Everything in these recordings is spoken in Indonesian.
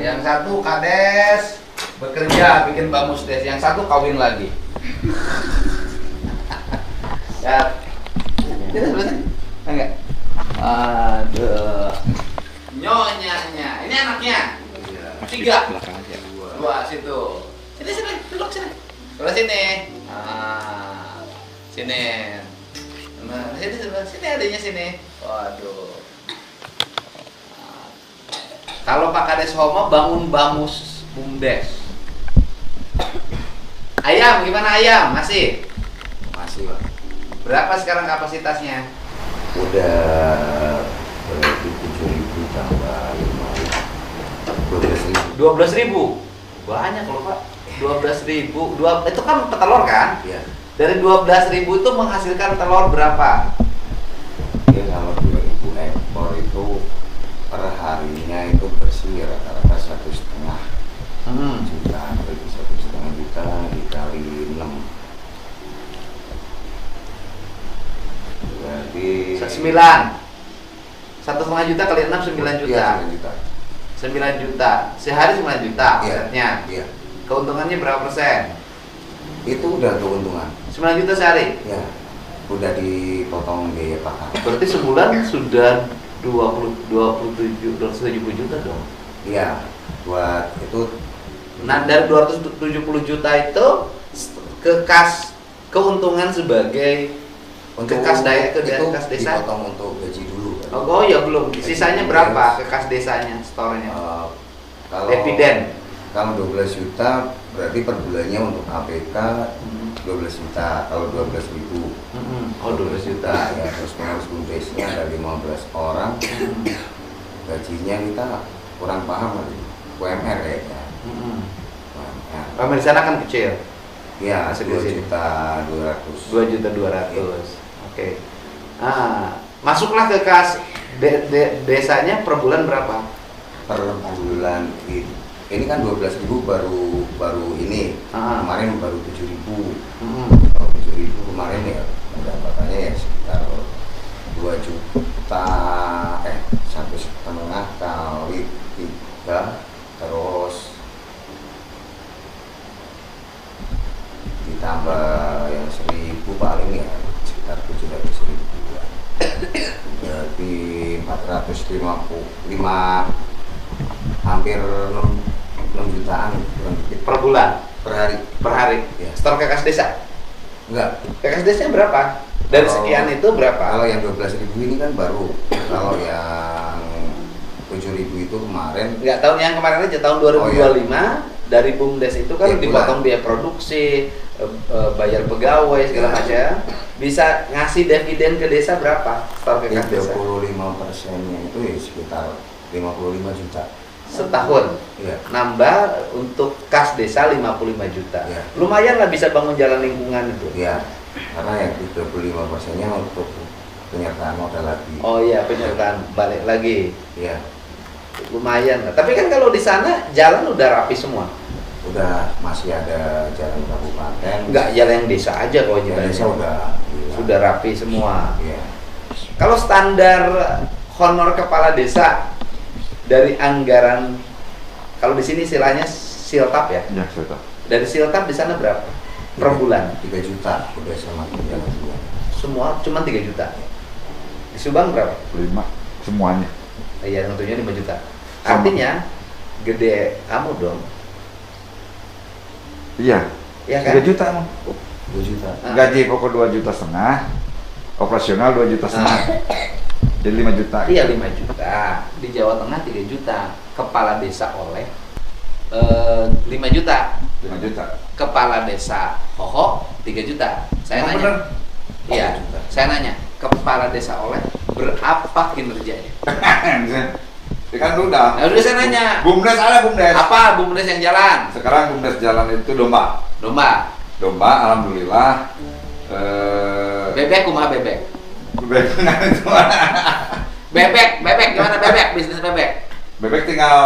Yang satu kades bekerja bikin bamusdes, yang satu kawin lagi. Ya. Kita sebenarnya enggak. Aduh. Nyonyanya. Ini anaknya. Tiga. Dua situ. Sini, duduk sini. Sebelah sini. Sini. Nah, sini adanya sini. Waduh. Kalau Pak Kades Homo bangun bamus bumdes. Ayam gimana ayam? Masih? Masih, Pak. Berapa sekarang kapasitasnya? Udah berarti 7.000 tambah 5.000. 12.000. Banyak loh, Pak. 12.000. Itu kan petelur kan? Iya. Dari 12.000 itu menghasilkan telur berapa? Ya kalau 2.000 ekor itu per harinya itu bersih rata-rata 1,5 juta, berarti 1,5 juta dikali 6 berarti 1,5 juta kali 6 9 juta. Iya, 9 juta. 9 juta. Sehari 9 juta omsetnya. Iya. Keuntungannya berapa persen? Itu udah keuntungan. 9 juta sehari. Ya. Udah dipotong biaya pakan. Berarti sebulan sudah 270 juta dong. Iya. Buat itu. Nah, dari 270 juta itu ke kas keuntungan sebagai Untuk kas daya ke itu kas desa. dipotong untuk gaji dulu. Oh ya belum. Sisanya berapa ke kas desanya store-nya? Kalau Dividen. Kalau 12 juta berarti per bulannya untuk APK 12 juta. Kalau 12.000. Oh 12 juta. Ya, terus pengurus bumdesnya ada 15 orang. Gajinya kita kurang paham lagi. UMR kayaknya. UMR. Pamer di sana kan kecil. Ya, Masuk 2 di sini. juta 200. 2.200.000. Oke. Masuklah ke kas desanya per bulan berapa? Per bulan ini kan 12.000 baru ini. Kemarin baru 7.000. Kalau 7.000 kemarin ya pendapatannya ya sekitar 2 juta 1,5 kali 3 terus ditambah yang 1.000 paling ya sekitar 700.000-an. Berarti 455 hampir 6 jutaan Per bulan? per hari. Per hari? Ya. Store ke kas desa? Enggak. Ke kas desanya berapa? Dari sekian itu berapa? Kalau yang 12.000 ini kan baru. Kalau yang 7.000 itu kemarin. Enggak, tahun yang kemarin aja tahun 2025 dari BUMDes itu kan Ya, dipotong biaya produksi, bayar pegawai segala macam. Bisa ngasih dividen ke desa berapa? Store ke kas desa? 35%-nya itu ya sekitar 55 juta. Setahun. Iya. Nambah untuk kas desa 55 juta. Iya. Lumayan lah bisa bangun jalan lingkungan itu. Iya. Karena yang 35%-nya untuk penyertaan modal lagi. Oh iya, penyertaan balik lagi. Iya. Lumayan lah. Tapi kan kalau di sana jalan udah rapi semua. Udah masih ada jalan kabupaten. Enggak, jalan yang desa aja kalau Jalan desa udah sudah rapi semua. Iya. Kalau standar honor kepala desa dari anggaran, kalau di sini istilahnya siltap ya? Ya, sudah. Dari siltap di sana berapa per bulan? 3 juta udah sama jalan dua. Semua cuma 3 juta. Di Subang berapa? 5 semuanya. Iya, tentunya 5 juta. Artinya gede kamu dong. Iya. Ya kan? 3 juta emang. 2 juta. Gaji pokok 2,5 juta. Operasional 2,5 juta. Jadi 5 juta. Iya 5 juta. Di Jawa Tengah 3 juta. Kepala desa oleh 5 juta. 5 juta. Kepala desa Hoho 3 juta. Saya Emang nanya. bener? Iya. 3 juta. Saya nanya. Kepala desa oleh berapa kinerjanya? Ya kan udah. Nah, udah saya nanya. Bumdes ada bumdes. Apa BUMDes yang jalan? Sekarang bumdes jalan itu domba. Domba. Domba alhamdulillah Bebek kumaha bebek? bebek Bebek gimana bebek? Bisnis bebek. bebek tinggal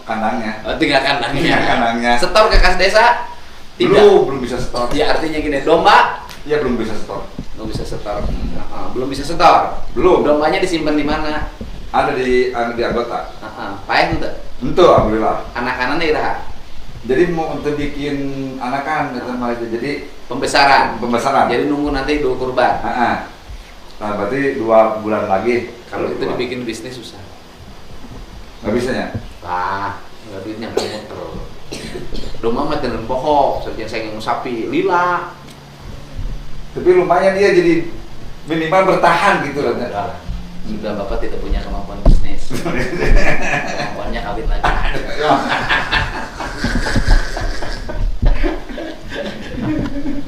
kandangnya. Oh, tinggal kandangnya. Kandangnya. Setor ke kas desa? Tidak. Belum bisa setor. Ya artinya gini, domba Iya belum bisa setor. belum bisa setor. Belum bisa setor. Belum. Dombanya disimpan di mana? Ada di anggota. Payah enggak? Itu alhamdulillah. Anak-anaknya iraha. Jadi mau untuk bikin anakan jadi Pembesaran. pembesaran. Jadi nunggu nanti Idul Kurban. Nah, berarti 2 bulan lagi. Kalau itu dibikin bisnis susah. Nggak bisa ya? Wah, nggak duitnya nggak muter. Domba mah dengan pohon, serjang sayang sapi, lila. Tapi lumayan dia jadi minimal bertahan gitu loh. Sudah Bapak tidak punya kemampuan bisnis. Kemampuannya kawin lagi.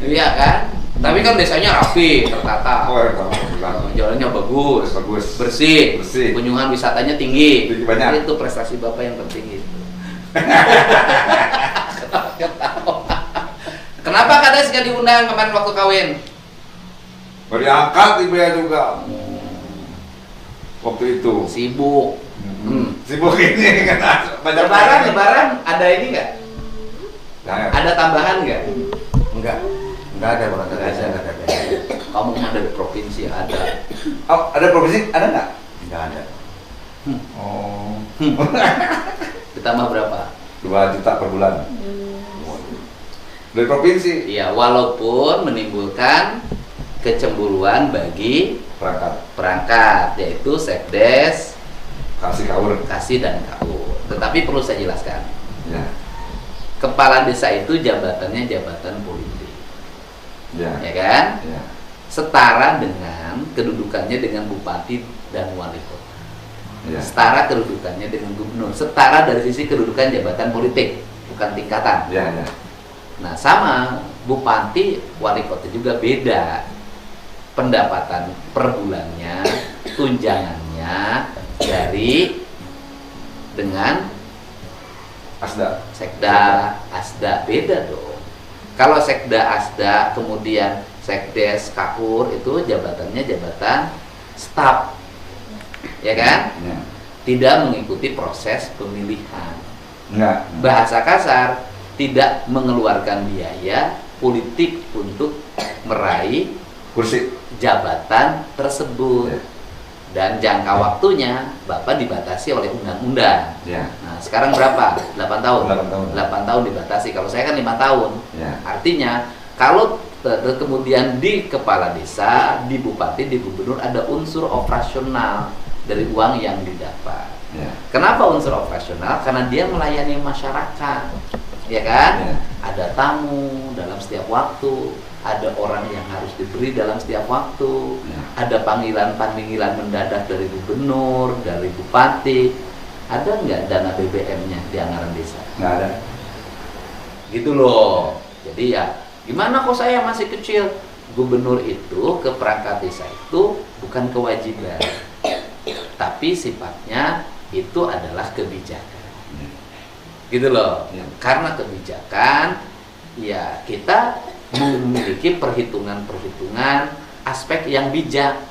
Iya kan? Tapi kan desanya rapi, tertata. Oh, alhamdulillah. Jalannya bagus, Bagus. bersih, Bersih. kunjungan wisatanya tinggi. Tinggi banyak. Itu prestasi Bapak yang penting itu. Kenapa Kades gak diundang kemarin waktu kawin? Baru diangkat ibu ya juga. Waktu itu. Sibuk. Sibuk ini kan banyak Lebaran ada ini nggak? Jangan. Ada tambahan nggak? Enggak ada Bang, enggak ada. Kamu mah dari provinsi ada. Oh, ada provinsi? Ada nggak? Enggak ada. Oh. Ditambah berapa? 2 juta per bulan. Dari provinsi. Iya, walaupun menimbulkan kecemburuan bagi perangkat, yaitu sekdes, Kasih kaur. kasih dan kaur. Tetapi perlu saya jelaskan, Ya. kepala desa itu jabatannya jabatan politik, Ya. ya kan? Ya. Setara dengan kedudukannya dengan bupati dan wali kota. Ya. Setara kedudukannya dengan gubernur. Setara dari sisi kedudukan jabatan politik, bukan tingkatan. Ya, ya. Nah, sama bupati, wali kota juga beda. Pendapatan per bulannya, tunjangannya dari dengan Asda. sekda, asda beda dong. Kalau sekda, asda, kemudian sekdes, kakur itu jabatannya jabatan staf, ya kan? Ya. Tidak mengikuti proses pemilihan. Enggak. Bahasa kasar, tidak mengeluarkan biaya politik untuk meraih Kursi. jabatan tersebut. Ya. Dan jangka waktunya Bapak dibatasi oleh undang-undang. Ya. Nah, sekarang berapa? 8 tahun. 8 tahun. 8 tahun dibatasi. Kalau saya kan 5 tahun. Ya. Artinya kalau kemudian di kepala desa, di bupati, di gubernur ada unsur operasional dari uang yang didapat. Ya. Kenapa unsur operasional? Karena dia melayani masyarakat, ya kan? Ya. Ada tamu dalam setiap waktu, ada orang yang harus diberi dalam setiap waktu, Ya. ada panggilan mendadak dari gubernur, dari bupati. Ada nggak dana BBM-nya di anggaran desa? Nggak ada. Gitu loh. Jadi ya, gimana kok saya masih kecil? Gubernur itu ke perangkat desa itu bukan kewajiban, tapi sifatnya itu adalah kebijakan. Gitu loh. Ya. Karena kebijakan, ya kita memiliki perhitungan-perhitungan aspek yang bijak.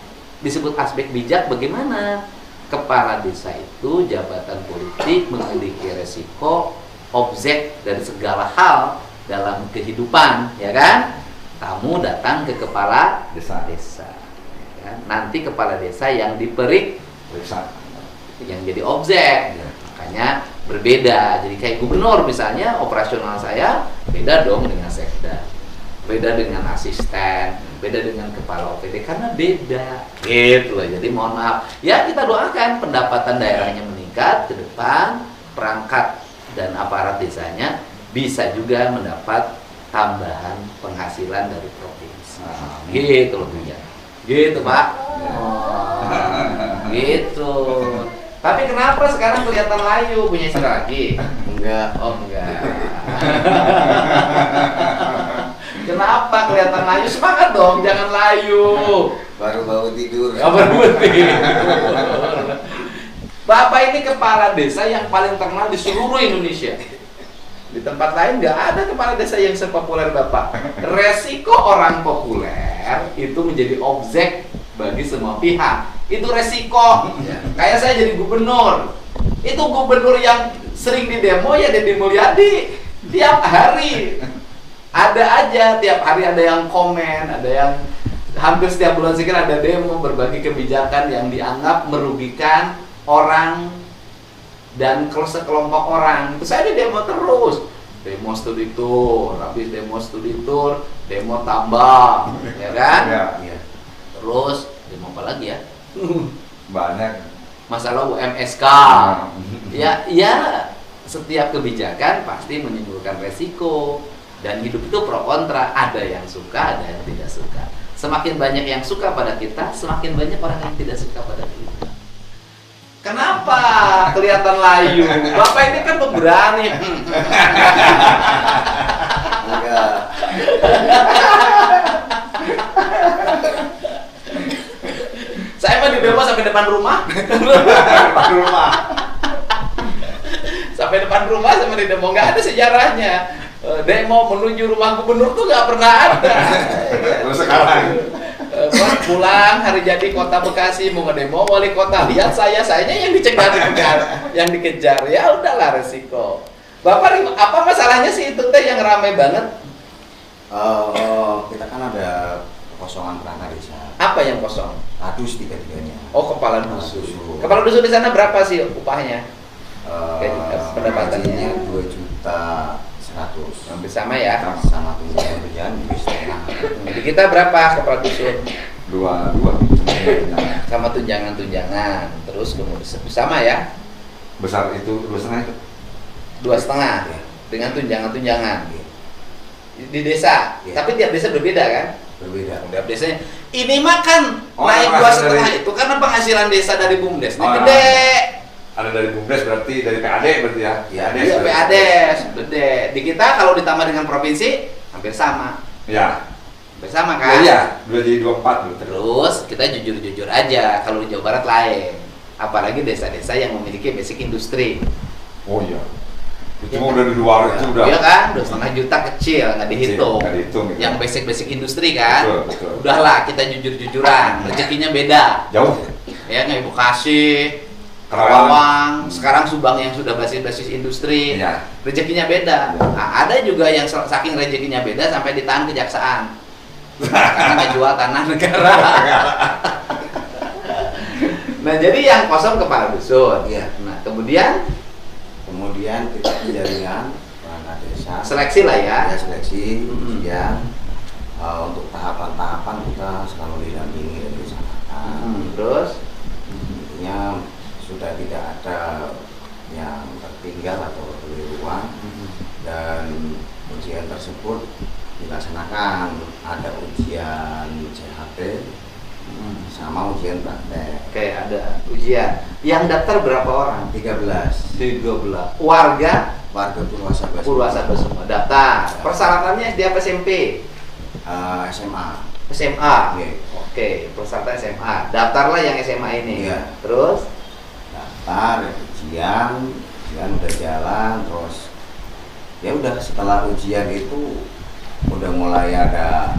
Disebut aspek bijak bagaimana? Kepala desa itu jabatan politik, memiliki resiko, objek dari segala hal dalam kehidupan, ya kan? Kamu datang ke kepala Desa. desa, ya kan? Nanti kepala desa yang Desa. yang jadi objek, Ya. makanya berbeda. Jadi kayak gubernur misalnya, operasional saya beda dong dengan sekda, beda dengan asisten, beda dengan kepala OPD karena beda gitu loh. Jadi mohon maaf ya, kita doakan pendapatan daerahnya meningkat ke depan, perangkat dan aparat desanya bisa juga mendapat tambahan penghasilan dari provinsi. Gitu loh ya, gitu Pak. Gitu. Tapi kenapa sekarang kelihatan layu? Punya istri lagi? Enggak. Oh enggak. Kenapa kelihatan layu? Semangat dong, jangan layu. Baru bangun tidur. Kabar putih. Bapak ini kepala desa yang paling terkenal di seluruh Indonesia. Di tempat lain nggak ada kepala desa yang sepopuler Bapak. Resiko orang populer itu menjadi objek bagi semua pihak. Itu resiko. Kayak saya jadi gubernur. Itu gubernur yang sering di demo ya Deddy Mulyadi. Tiap hari ada aja, tiap hari ada yang komen, ada yang hampir setiap bulan sekali ada demo berbagi kebijakan yang dianggap merugikan orang dan kalau sekelompok orang itu saya di demo terus, demo studi tour, habis demo studi tour, demo tambang, ya kan? Ya. Terus demo apa lagi ya? Banyak. Masalah UMSK. Ya, setiap kebijakan pasti menimbulkan resiko, dan hidup itu pro kontra, ada yang suka, ada yang tidak suka. Semakin banyak yang suka pada kita, semakin banyak orang yang tidak suka pada kita. Kenapa kelihatan layu? Bapak ini kan pemberani. Enggak. Saya mah di demo sampai depan rumah. Depan rumah. Sampai depan rumah sama di demo, nggak ada sejarahnya. Demo menuju rumah gubernur tuh nggak pernah ada. Terus sekarang Pulang hari jadi kota Bekasi mau ngedemo wali kota, lihat sayanya yang yang dikejar, ya udahlah resiko. Bapak apa masalahnya sih itu teh yang ramai banget? Kita kan ada kekosongan perangkat desa. Apa yang kosong? Status tiga-tiganya. Oh, kepala dusun. Kepala dusun di sana berapa sih upahnya? Pendapatannya 2.100.000. hampir sama ya. Sama tunjangan kerjaan juga setengah. Jadi kita berapa kepala dusun? dua Sama tunjangan, terus kemudian sama ya? besar itu 2,5 itu. 2,5 Ya. dengan tunjangan di desa. Ya. Tapi tiap desa berbeda kan? Berbeda. Tiap desanya. Ini makan Oh, naik penghasilan 2,5 dari- itu karena penghasilan desa dari BUMDes Oh, gede. Ada dari BUMDes berarti dari PAD berarti ya. Iya, Iya, PADes gede. Di kita kalau ditambah dengan provinsi hampir sama. Ya. Hampir sama kan? Iya, 2 jadi 24 berarti. Terus kita jujur-jujur aja, kalau di Jawa Barat lain. Apalagi desa-desa yang memiliki basic industri. Oh iya. Itu Iya mah kan? udah di luar itu udah. Iya kan? 2,5 juta kecil, nggak dihitung. Nggak dihitung, gitu. Yang basic industri kan? Betul, betul. Udahlah, kita jujur-jujuran. Rezekinya beda. Jauh. Ya, kayak Bekasi, Karawang. Karawang, sekarang Subang yang sudah basis industri. Iya. Rezekinya beda. Iya. Nah, ada juga yang saking rezekinya beda sampai ditahan kejaksaan. Karena ngejual tanah negara. Nah, jadi yang kosong kepala dusun. Iya. Nah, kemudian Kemudian kita penjaringan perangkat desa. seleksi lah ya. Ya, seleksi, Mhm. ujian. Untuk tahapan-tahapan kita selalu didampingi dan diusahakan. Terus Intinya sudah tidak ada yang tertinggal atau keliruan, dan ujian tersebut dilaksanakan. Ada ujian CHT sama ujian praktek. Oke, ada ujian. Yang daftar berapa orang? 13 13. Warga warga Purwasabes. Purwasabes semua daftar. Persyaratannya SD apa SMP? SMA. SMA. Oke. Oke, persyaratan SMA. Daftarlah yang SMA ini. Iya. Terus Daftar, ujian udah jalan, terus ya udah setelah ujian itu udah mulai ada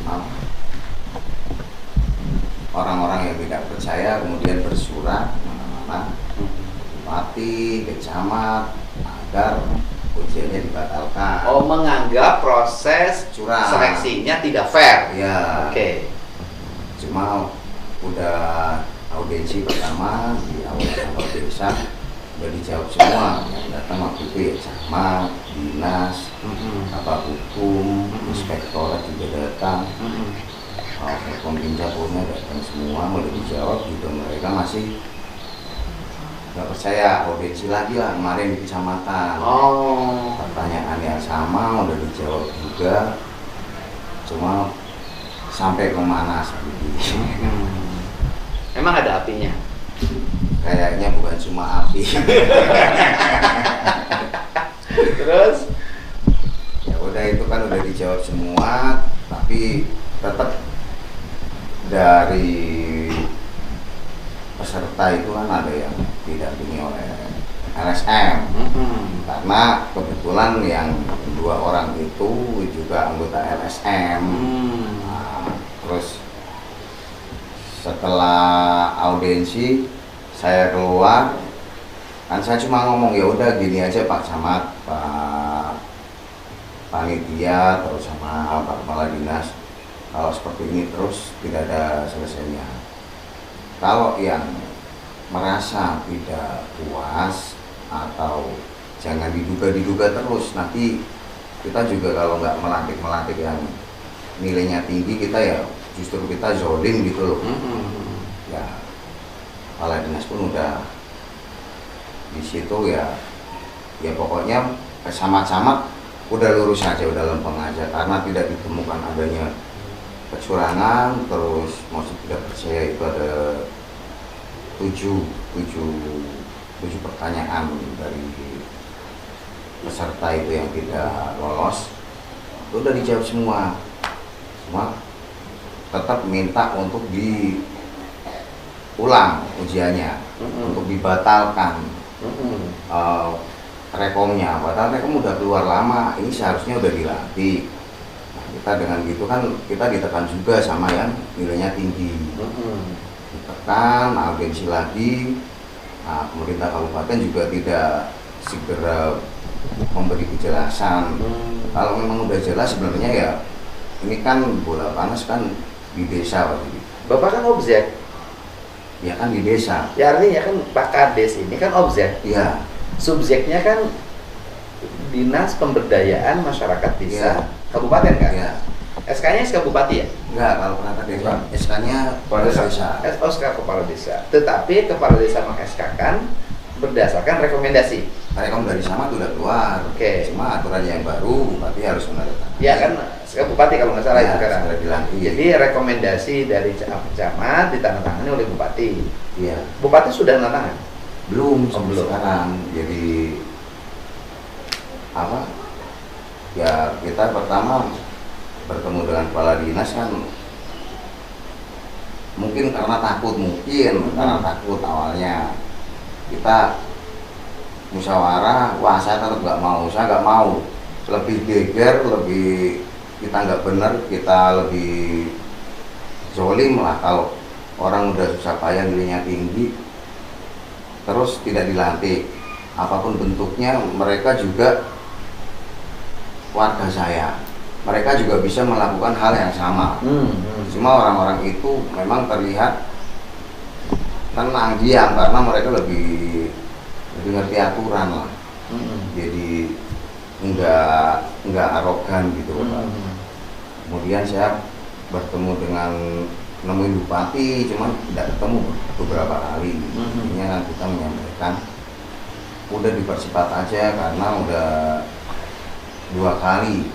apa, orang-orang yang tidak percaya kemudian bersurat mana-mana bupati, ke camat agar ujiannya dibatalkan. oh, menganggap proses Curang. seleksinya tidak fair. Ya. Oke. Cuma udah audiensi pertama di awal desa udah dijawab semua, yang datang waktu itu ya camat, dinas, apa hukum, inspektorat juga datang, pemerintah punya datang semua, udah dijawab juga. Mereka masih nggak percaya, audiensi lagi lah kemarin di kecamatan. Oh. Pertanyaan yang sama udah dijawab juga, cuma sampai memanas gitu. Emang ada apinya? Kayaknya bukan cuma api. Terus Ya udah, itu kan udah dijawab semua, tapi tetap dari peserta itu kan ada yang didampingi oleh LSM. Karena kebetulan yang 2 orang itu juga anggota LSM. Nah, terus setelah audiensi saya keluar, kan saya cuma ngomong ya udah gini aja Pak Camat, Pak Panitia, terus sama Pak Kepala Dinas, kalau seperti ini terus tidak ada selesainya. Kalau yang merasa tidak puas atau jangan diduga terus, nanti kita juga kalau nggak melantik yang nilainya tinggi, kita ya justru kita zolim gitu loh. Ya kepala dinas pun udah di situ ya pokoknya sama-sama udah lurus aja, udah lempeng aja, karena tidak ditemukan adanya kecurangan. Terus mosi tidak percaya itu ada 7 pertanyaan dari peserta itu yang tidak lolos, itu udah dijawab semua tetap minta untuk diulang ujiannya, untuk dibatalkan rekomnya, padahal rekom udah keluar lama, ini seharusnya udah dilantik. Nah, kita dengan gitu kan kita ditekan juga sama yang nilainya tinggi, ditekan, audiensi lagi. Nah, pemerintah kabupaten juga tidak segera memberi kejelasan. Kalau memang udah jelas sebenarnya ya ini kan bola panas kan di desa waktu itu. Bapak kan objek. Ya kan di desa. Ya artinya kan Pak Kades ini kan objek. Iya. Subjeknya kan Dinas Pemberdayaan Masyarakat Desa Kabupaten kan? Iya. SK-nya SK Bupati ya? Enggak, kalau perangkat desa SK-nya kepala desa. SK Kepala Desa. Tetapi Kepala Desa meng-SK-kan berdasarkan rekomendasi. Rekomendasi sama sudah keluar. Oke. Cuma aturan yang baru Bupati harus menandatangani. Ya kan SK Bupati kalau nggak salah Ya, itu sekarang. sudah dilantik. Jadi rekomendasi dari camat ditandatangani oleh Bupati. Iya. Bupati sudah menandatangani? Belum Oh, sampai belum. sekarang. Jadi apa? Ya kita pertama bertemu dengan kepala dinas kan mungkin karena takut, karena takut awalnya kita musyawarah, wah saya tetap saya nggak mau, lebih geger, lebih kita nggak benar, kita lebih zolim lah kalau orang udah susah payah nilainya tinggi terus tidak dilantik apapun bentuknya. Mereka juga warga saya, mereka juga bisa melakukan hal yang sama. Cuma orang-orang itu memang terlihat tenang, diam, karena mereka lebih ngerti aturan lah. Jadi enggak arogan gitu. Kemudian saya bertemu dengan nemuin bupati, cuman tidak ketemu beberapa kali. Ini kan kita menyampaikan udah dipercepat aja karena udah 2 kali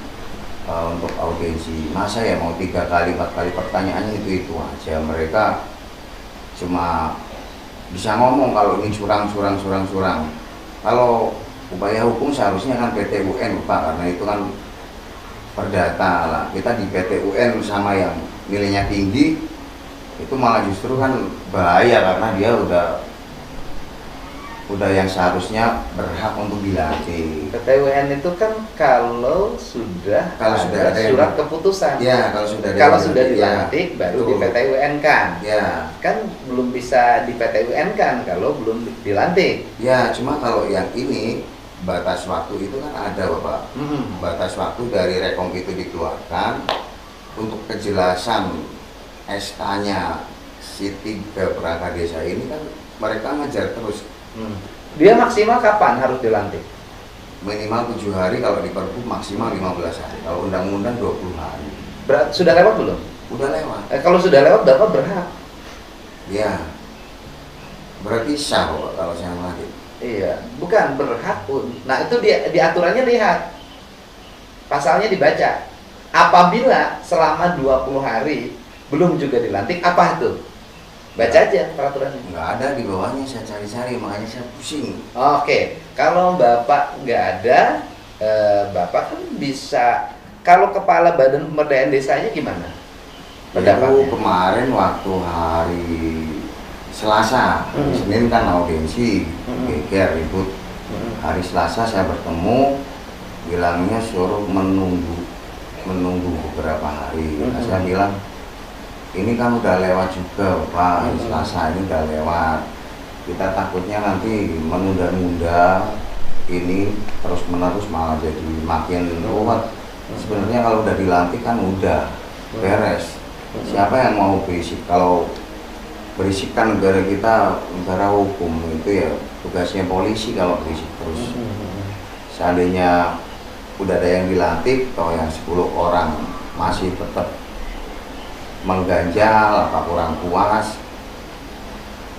untuk audiensi. Masa ya mau 3 kali 4 kali pertanyaannya itu aja. Mereka cuma bisa ngomong kalau ini curang. Kalau upaya hukum seharusnya kan PT UN Pak, karena itu kan perdata lah. Kita di PT UN sama yang nilainya tinggi itu malah justru kan bahaya karena dia udah yang seharusnya berhak untuk dilantik. PTWN itu kan kalau sudah ada surat keputusan. Ya, kalau sudah dilantik baru di PTWN kan. Ya. Kan belum bisa di PTWN kan kalau belum dilantik. Ya, cuma kalau yang ini batas waktu itu kan ada Bapak. Batas waktu dari rekom itu dikeluarkan untuk kejelasan SK-nya si 3 perangkat desa ini kan mereka ngejar terus. Dia maksimal kapan harus dilantik? Minimal 7 hari, kalau di Perpu maksimal 15 hari. Kalau undang-undang 20 hari. Sudah lewat belum? Udah lewat. Kalau sudah lewat Bapak berhak. Ya. Berarti sah Bapak kalau saya melantik. Iya, bukan berhak pun. Nah, itu di aturannya lihat. Pasalnya dibaca. Apabila selama 20 hari belum juga dilantik, apa itu? Baca aja peraturannya. Nggak ada di bawahnya, saya cari-cari, makanya saya pusing. Oke, kalau Bapak nggak ada, Bapak kan bisa, kalau kepala Badan Pemberdayaan Desanya gimana? Itu kemarin waktu hari Selasa, Senin kan audiensi, geger ribut. Hari Selasa saya bertemu, bilangnya suruh menunggu beberapa hari. Saya bilang, ini kan udah lewat juga Pak, Selasa ini udah lewat. Kita takutnya nanti menunda-nunda ini terus-menerus malah jadi makin ruwet. Sebenarnya kalau udah dilantik kan udah beres. Siapa yang mau berisik? Kalau berisik kan negara kita negara hukum, itu ya tugasnya polisi kalau berisik terus. Seandainya udah ada yang dilantik, kalau yang 10 orang masih tetap mengganjal apa kurang puas,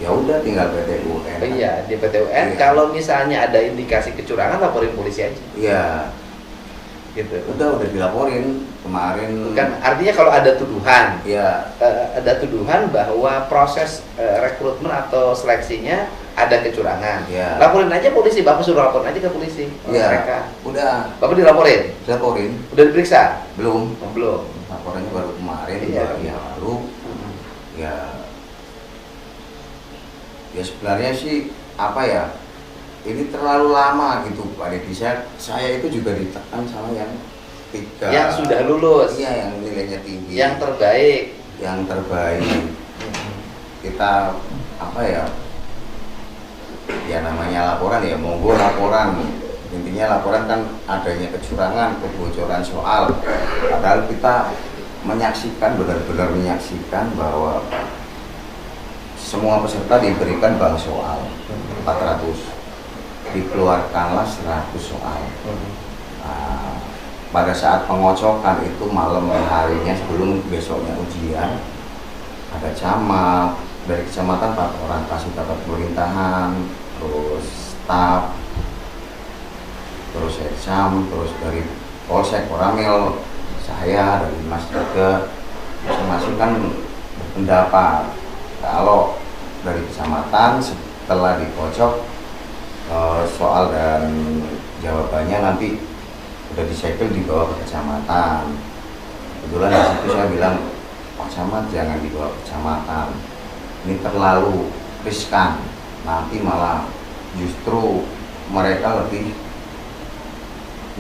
ya udah tinggal PT UN. Iya, di PT UN Iya. kalau misalnya ada indikasi kecurangan laporin polisi aja. Iya, Gitu. udah dilaporin kemarin. Kan artinya kalau ada tuduhan, Ya, ada tuduhan bahwa proses rekrutmen atau seleksinya ada kecurangan. Iya. Laporin aja polisi, Bapak suruh laporin aja ke polisi. iya, Mereka. udah Bapak dilaporin? dilaporin. Udah diperiksa? Belum, Oh, belum. laporannya baru kemarin, Iya. 2 hari yang lalu. Ya, ya sebenarnya sih apa ya? Ini terlalu lama gitu Pak Deddy. Saya itu juga ditekan sama yang 3 Yang sudah lulus, Iya, yang nilainya tinggi, yang terbaik. yang terbaik. Kita apa ya? Ya namanya laporan ya, monggo laporan. Intinya laporan kan adanya kecurangan, kebocoran soal. Padahal kita menyaksikan, benar-benar menyaksikan bahwa semua peserta diberikan bank soal 400, dikeluarkanlah 100 soal. Nah, pada saat pengocokan itu malam harinya sebelum besoknya ujian, ada camat dari kecamatan 4 orang, kasih tata pemerintahan, terus staf, terus sekcam, terus dari polsek Koramil, saya dari Mas juga, masing-masing kan berpendapat kalau dari kecamatan setelah dikocok soal dan jawabannya nanti udah disegel dibawa ke kecamatan. Kebetulan di situ saya bilang, Pak Camat jangan dibawa ke kecamatan, ini terlalu riskan, nanti malah justru mereka lebih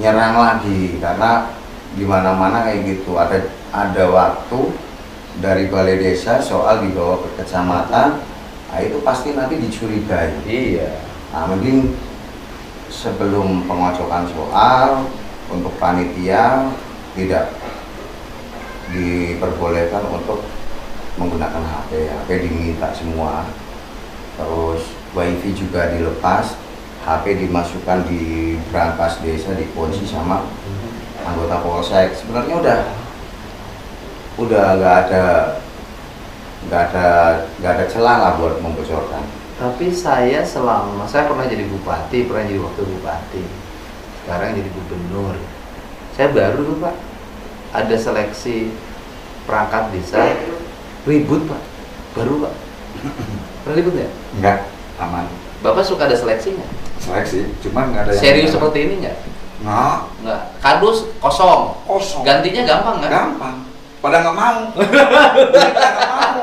nyerang lagi, karena di mana-mana kayak gitu ada waktu dari balai desa soal dibawa ke kecamatan, nah itu pasti nanti dicurigai. Iya. Nah, mending sebelum pengocokan soal untuk panitia tidak diperbolehkan untuk menggunakan HP diminta semua, terus wifi juga dilepas, HP dimasukkan di brankas desa, dikunci sama anggota polsek. Sebenarnya udah nggak ada celah lah buat membocorkan. Tapi saya pernah jadi bupati, pernah jadi wakil bupati, sekarang jadi gubernur. Saya baru tuh Pak, ada seleksi perangkat desa, ribut Pak, baru Pak. Pernah ribut nggak? Enggak, aman. Bapak suka ada seleksinya? Seleksi, cuman nggak ada yang Serius seperti ini nggak? Nggak. Kardus kosong, gantinya gampang nggak? Gampang. Pada nggak mau. Kita nggak mau.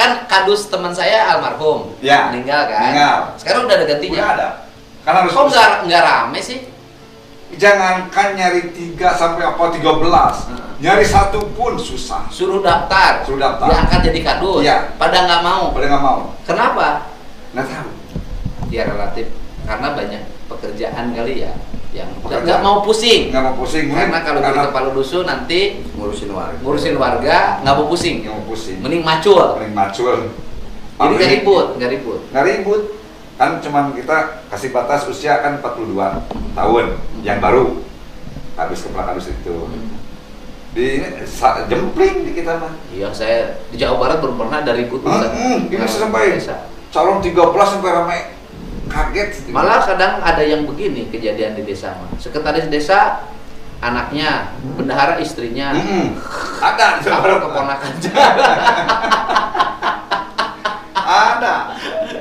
Kan kardus teman saya almarhum, Ya, meninggal kan? meninggal. Sekarang udah ada gantinya. Udah ada. Karena harus Kok nggak rame sih? jangankan nyari 3 sampai 13, nyari 1 pun susah. Suruh daftar, diangkat jadi kardus. Iya. Pada nggak mau. Pada nggak mau. Kenapa? Nggak tahu. Ya relatif, karena banyak pekerjaan kali ya, yang nggak mau pusing. Nggak mau pusing. Karena kalau jadi kepala dusun nanti ngurusin warga nggak mau pusing. Nggak mau pusing. Mending macul. Paling macul. Jadi nggak ribut. Nggak ribut. Kan cuman kita kasih batas usia kan 42 tahun yang baru habis kepala kardus itu. Di jempling di kita mah. Iya, saya di Jawa Barat belum pernah ada ribut. Ini sampai calon 13 sampai ramai, kaget. Malah kadang ada yang begini kejadian di desa mah. Sekretaris desa anaknya, bendahara istrinya. Ada di Jawa Barat. Keponakannya. Ada.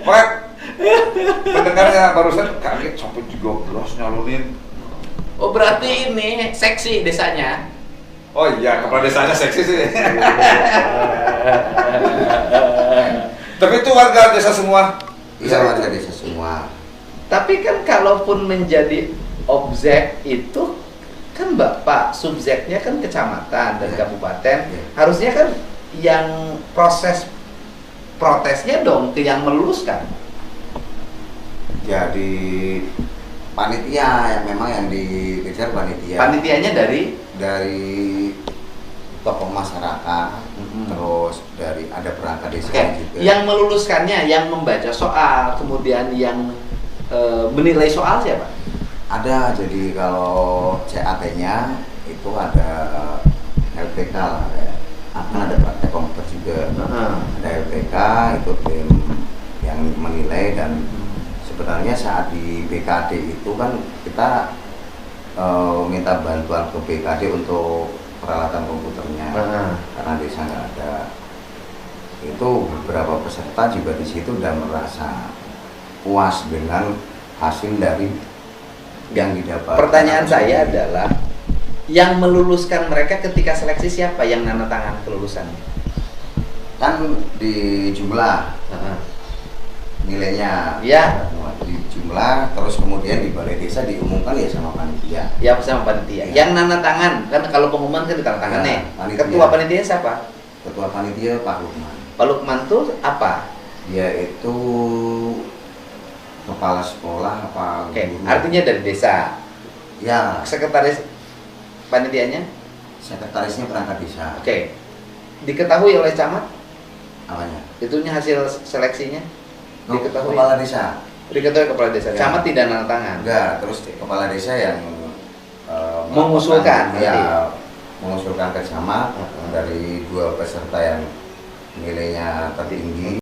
Prep. Pendengarnya barusan kaget sampai 13 nyalurin. Oh, berarti ini seksi desanya. Oh iya, kepala desanya seksi sih. Tapi itu warga desa semua. Iya, warga desa semua. Tapi kan kalaupun menjadi objek itu kan Bapak subjeknya kan kecamatan dan kabupaten, harusnya kan yang proses protesnya dong ke yang meluluskan. Jadi panitia yang memang yang dikejar panitia. Panitianya dari tokoh masyarakat, terus dari ada perangkat desa juga. Yang meluluskannya, yang membaca soal, kemudian yang menilai soal siapa? Ada, jadi kalau CAT-nya itu ada LPK lah, ada praktek komputer juga. Ada LPK, itu tim yang menilai, dan sebenarnya saat di BKD itu kan kita minta bantuan ke BKD untuk peralatan komputernya, karena desa nggak ada. Itu beberapa peserta juga di situ udah merasa puas dengan hasil dari yang didapat. Pertanyaan saya adalah, yang meluluskan mereka ketika seleksi siapa yang nanda tangan kelulusannya? Kan di jumlah nilainya, ya, di jumlah, terus kemudian di balai desa diumumkan ya sama panitia. Ya, sama panitia. Yang nanda tangan kan, kalau pengumuman kan di tangan tangannya. Ya, ketua panitia siapa? Ketua panitia Pak Lukman. Pak Lukman tuh apa? Dia itu kepala sekolah apa? Oke, artinya dari desa. Ya. Sekretaris panitianya? Sekretarisnya perangkat desa. Oke. Diketahui oleh camat? Apanya? Itunya hasil seleksinya? Diketahui. Kepala desa. Diketahui kepala desa. Ya. Camat tidak nanda tangan. Enggak, terus kepala desa yang mengusulkan. Ya, mengusulkan ke camat dari 2 peserta yang nilainya tertinggi.